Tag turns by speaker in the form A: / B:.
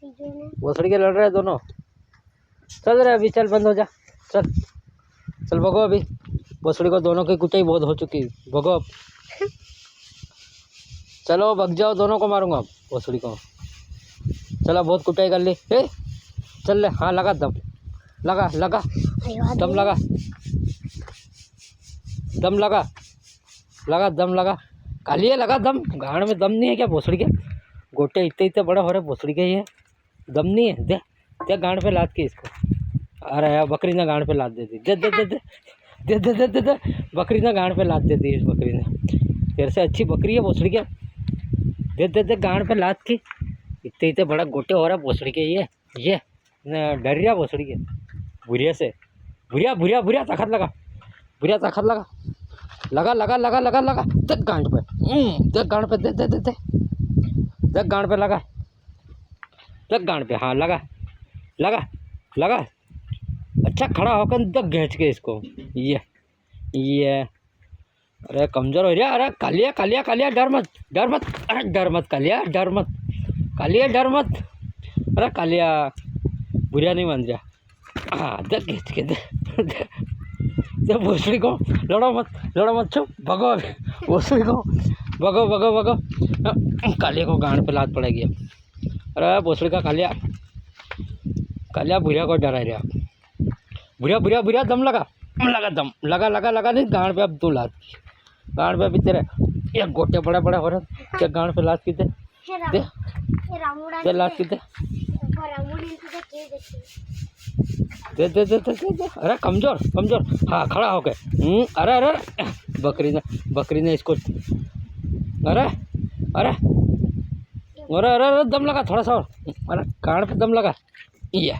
A: भोसड़ी के लड़ रहे हैं दोनों। चल रहे अभी, चल बंद हो जा, चल चल भगो अभी। भोसड़ी को दोनों की कुटाई बहुत हो चुकी, भगो अब। चलो भग जाओ, दोनों को मारूंगा अब, भोसड़ी को। चलो बहुत कुटाई कर ली। चल ले, हाँ लगा दम, लगा लगा दम, लगा दम, लगा लगा दम, लगा कालिए, लगा दम। गाड़ में दम नहीं है क्या भोसड़ी के? गोटे इतने इतने बड़े हो रहे भोसड़ी के, ये दम नहीं है। दे दे गांड पे लाद के इसको। अरे यार बकरी ने गांड पे लाद दे दी। दे दे दे दे दे दे दे दे दे बकरी ने गांड पे लाद दे दी इस बकरी ने। तेरे से अच्छी बकरी है भोसड़ी के। दे दे दे गांड पे लाद के। इतने इतने बड़ा गोटे हो रहा भोसड़ी के, ये डर रहा भोसड़ी के बुढ़िया से। बुढ़िया बुढ़िया बुढ़िया ताकत लगा, बुढ़िया ताकत लगा, लगा लगा लगा लगा लगा। देख गांड पे, देख गांड पे, दे दे दे दे देख गांड पे लगा, देख गांड पे, हाँ लगा लगा लगा। अच्छा खड़ा होकर देख घींच के इसको, ये अरे कमजोर हो रहा। अरे कालिया कालिया कालिया, डर मत डर मत, अरे डर मत कालिया, डर मत कालिया, डर मत। अरे कालिया बुढ़िया नहीं मान जा। हाँ देख घींच के, दे भोसड़ी को। लड़ो मत, चुप भगो भोसड़ी को, भगो भगो भगो। कालिया को गांड पे लात पड़ेगी अब। अरे भोसड़ी का कालिया, कालिया बुढ़िया को डरा रहा। बुढ़िया बुढ़िया बुढ़िया दम लगा, लगा दम, लगा लगा लगा नहीं गांड पे अब तू लात, गांड पे अभी तेरे ये गोटे बड़े बड़े हो रहे, क्या गांड पे लात की दे दे लात की दे दे दे दे दे दे। अरे कमजोर कमजोर, हाँ खड़ा हो गए। अरे अरे बकरी ने इसको, अरे अरे अरे अरे दम लगा थोड़ा सा और, अरे गांड पे दम लगा, ये